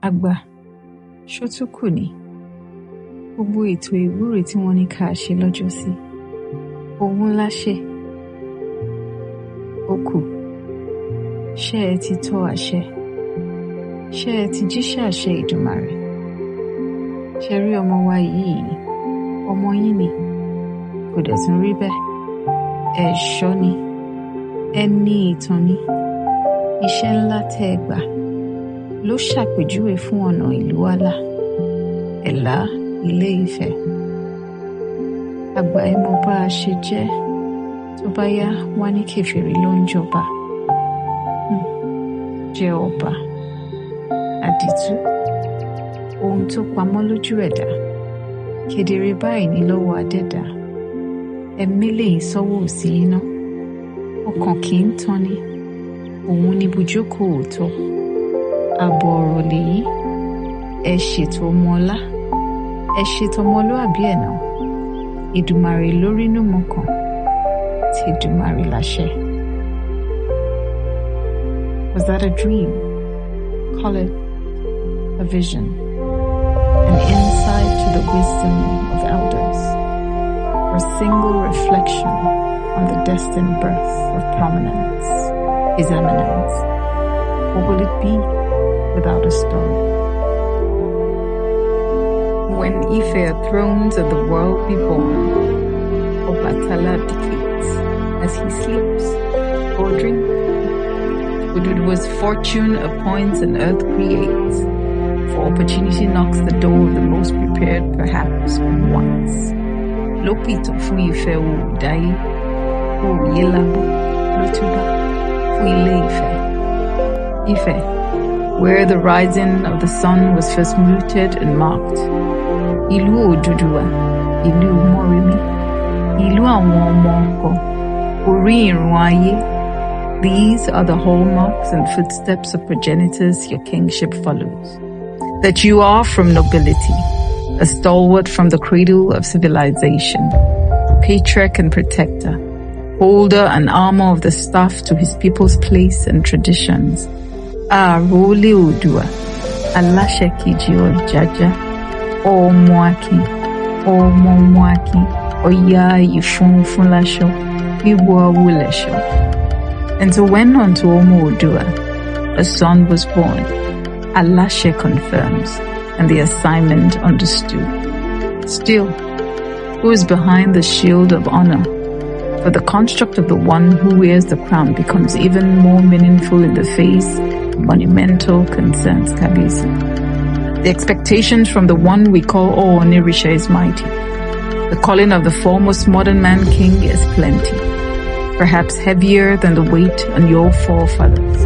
Àgbà, ṣó tún kù ni? Gbogbo ètò ìwúre tí wọ́n ní ká ṣe lọ́jọ́sí, ohun ńlá ṣe. Ó kù, ṣé ẹ ti tọ́ àṣẹ? Ṣé ẹ ti jíṣẹ́ àṣẹ Ìdùmarè? Ṣé rí ọmọ wa yìí, ọmọ yín ni, kò dẹ̀ tún rí bẹ́ẹ̀. Ẹ̀ṣọ́ ni, ẹni ìtàn ni, iṣẹ́ ńlá tẹ́ ẹ gbà ló ṣàpèjúwe fún ọ̀nà ìlú àlà, ẹ̀là Ilé-ifẹ. Àgbà ẹ mọ bá a ṣe jẹ́, tó bá yá wá ní kèfèrí ló ń jọba. Jẹ́ ọba, àdìtú, ohun tó pamọ́ lójú ẹ̀dá, kedere báyìí ní lọ́wọ́ adẹ́dà. Ẹ̀mí lè sọ́wọ́ òsì iná, ọkàn kì í tán ni, òun ni bùjókòó òótọ́. Àbọ̀ ọ̀rọ̀ lèyí, ẹ ṣètò ọmọ ọlá, ẹ ṣètò ọmọlúàbí ẹ̀ náà. Ìdùmarè lórínú mọ́kàn, tí Ìdùmarè láṣẹ. Was that a dream? Call it a vision, an insight to the wisdom of elders, or a single reflection on the destined birth of prominence, His Eminence. What will it be without a story? When Ife thrones of the world be born, Obatala abdicates as he sleeps or dreams. Oduduwa's fortune appoints and earth creates, for opportunity knocks the door of the most prepared perhaps once. Lopito fún Ife o daye, o yelabo, lotuba fún Ilé-ifẹ. Ife, where the rising of the sun was first mooted and marked. Ìlú Oduduwa, ìlú Mọ́remí, ìlú àwọn ọmọ ọkọ, orí ìrun ayé. These are the hallmarks and footsteps of progenitors your kingship follows. That you are from nobility, a stalwart from the cradle of civilization, patriarch and protector, holder and armor of the staff to his people's place and traditions. Àrólé Oòduà, aláṣẹ kejì Ọ̀jájá, ọmọ Akin, ọmọ ọmọ Akin, ọ̀yá ìfunfun láṣọ, wíwọ awo lẹ̀ṣọ́. And so when unto Omo Oòduà a son was born, Alashe confirms, and the assignment understood. Still, who is behind the shield of honor? For the construct of the one who wears the crown becomes even more meaningful in the face of monumental concerns, Kabiesi. The expectations from the one we call Ooni is mighty. The calling of the foremost modern man king is plenty, perhaps heavier than the weight on your forefathers.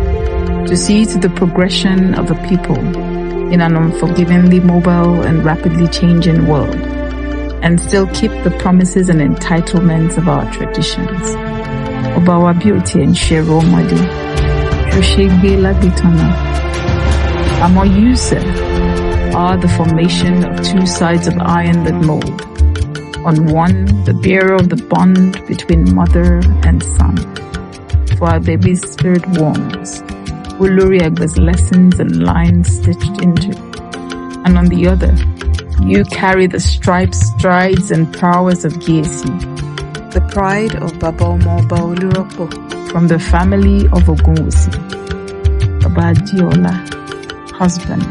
To see to the progression of a people in an unforgivingly mobile and rapidly changing world, and still keep the promises and entitlements of our traditions. Obawa beauty and Shero Madi, Shushegbe Labitona. Amo Yusuf are the formation of two sides of iron that mold. On one, the bearer of the bond between mother and son. For our baby's spirit warms, Uluri Agba's lessons and lines stitched into. And on the other, you carry the stripes, strides, and prowess of Kabiesi, the pride of Baba Omoba Oluropo, from the family of Ogunwusi. Baba Adiola, husband,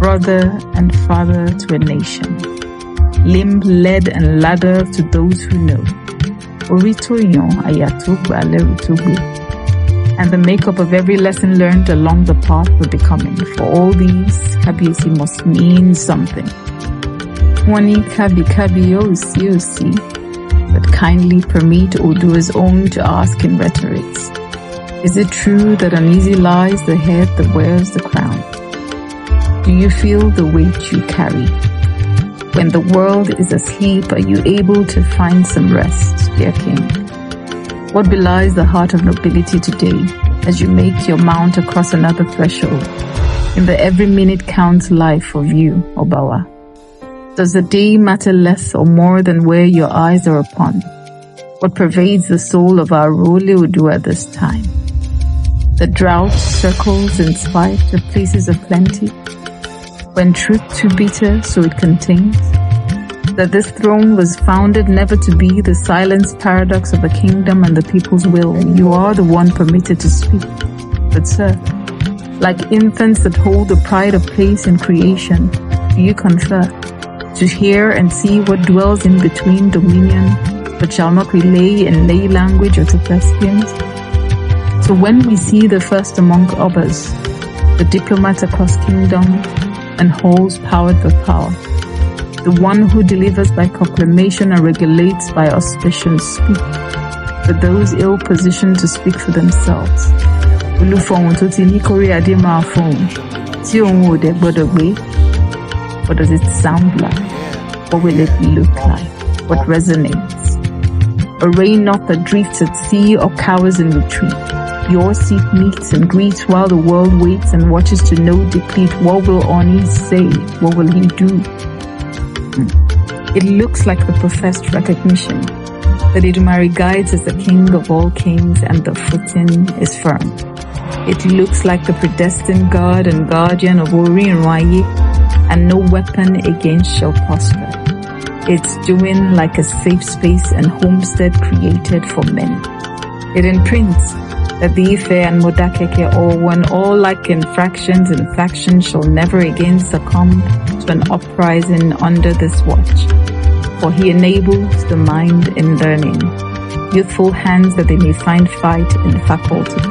brother, and father to a nation. Limb, lead, and ladder to those who know. Oritoyon Ayatugba Lerutugbe. And the makeup of every lesson learned along the path of becoming. For all these, Kabiesi must mean something. Wani Kabi Osi, but kindly permit Odua's own to ask in rhetorics. Is it true that uneasy lies the head that wears the crown? Do you feel the weight you carry? When the world is asleep, are you able to find some rest, dear king? What belies the heart of nobility today as you make your mount across another threshold in the every minute counts life of you, Obawa? Does the day matter less or more than where your eyes are upon? What pervades the soul of our Role Oòduà this time? The drought circles in spite of places of plenty, when truth too bitter so it contains, that this throne was founded never to be the silenced paradox of the kingdom and the people's will. You are the one permitted to speak. But sir, like infants that hold the pride of place in creation, do you confer to hear and see what dwells in between dominion, but shall not relay in lay language or to thespians? So when we see the first among others, the diplomat across kingdoms and holds power to power, the one who delivers by proclamation and regulates by auspicion, speak, but those ill positioned to speak for themselves. Olúfọ̀hún tó ti ní kórí adé máa fọhùn, tí òun ò dẹ̀ gbọ́dọ̀ gbé. What does it sound like? What will it look like? What resonates? A rain not that drifts at sea or cowers in retreat. Your seat meets and greets while the world waits and watches to know deplete. What will Ooni say? What will he do? It looks like the professed recognition that Idumari guides as the king of all kings and the footing is firm. It looks like the predestined God and guardian of Ori and Waye, and no weapon against shall prosper. It's doing like a safe space and homestead created for men. It imprints that the Ife and Modakeke or one all like infractions and factions shall never again succumb to an uprising under this watch. For he enables the mind in learning, youthful hands that they may find fight in faculty,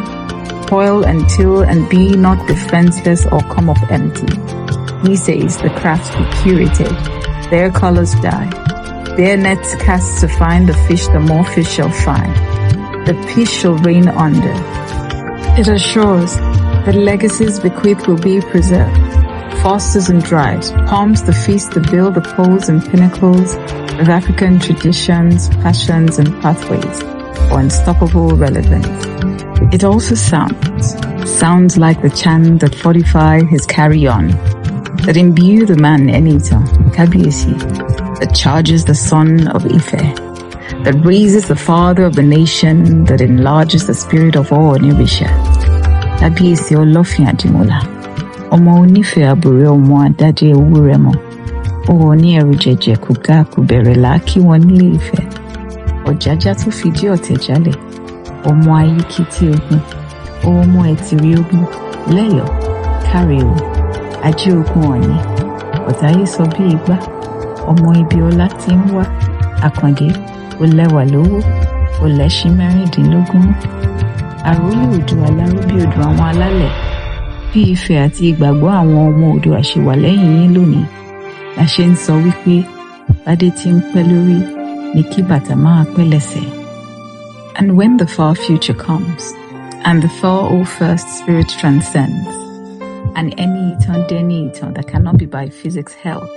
toil and till and be not defenseless or come up empty. He says the crafts be curated, their colors die, their nets cast to find the fish, the more fish shall find. The peace shall reign under. It assures that legacies bequeathed will be preserved. Fosters and drives, palms the feast, the build, the poles and pinnacles of African traditions, passions and pathways for unstoppable relevance. It also sounds like the chant that fortify his carry-on, that imbue the man Enitàn, Kabiesi, that charges the son of Ife, that raises the father of the nation, that enlarges the spirit of Ọọni of Ife. Kabiesi Olófin Àdìmúlà, ọmọ onífẹ̀ àbúrò ọmọ adájẹ́ owórẹmọ, Ọọni ẹrù jẹ̀jẹ̀ kùgá kùbẹ̀rẹ̀ láàkí wọn nílé Ifẹ̀, ọ̀jájá tó fìdí ọ̀tẹ̀ jálẹ̀, ọmọ ayíkítí ogun, ọmọ ẹ̀tìrí ogun, lẹ́yọ̀, káre o, ajé ogun Ọọ̀ni, ọ̀táyé sọ bí igbá, ọmọ ibi ọlá tí ń wá, àkàndé, ó lẹ́wà lówó, ó lẹ́ṣin mẹ́rìndínlógún. Àrólé Oòduà láró bí odò àwọn alálẹ̀, bí Ifẹ̀ àti ìgbàgbọ́ àwọn ọmọ Oòduà ṣe wà lẹ́yìn yín lónìí, la ṣe ń sọ wípé bádé tí ń pẹ́ lórí ni kí bàtà máa pẹ́ lẹ́sẹ̀. And when the far future comes, and the far old first spirit transcends, and Enitàn that cannot be by physics held,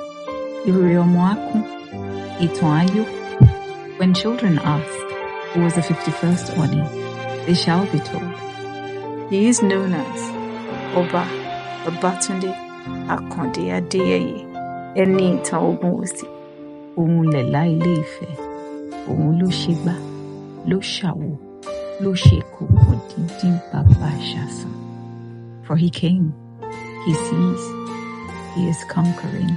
ìròyìn ọmọ á kún, ìtàn á yó. When children ask, who was the 51st Ooni, they shall be told. He is known as Ọba Babátúndé Àkàndé Adéyẹyè Enitàn Ògúnwùsì. Òun lẹ̀lá Ilé-ifẹ, òun ló ṣègbà, ló ṣàwò, ló ṣe kòkò díndín bàbá àṣàsàn. For he came, he sees, he is conquering.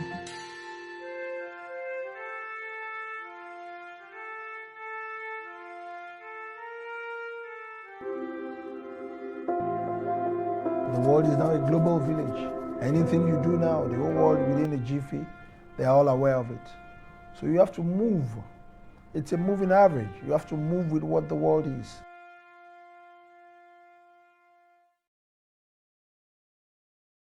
The world is now a global village. Anything you do now, the whole world within a jiffy, they are all aware of it. So you have to move. It's a moving average. You have to move with what the world is.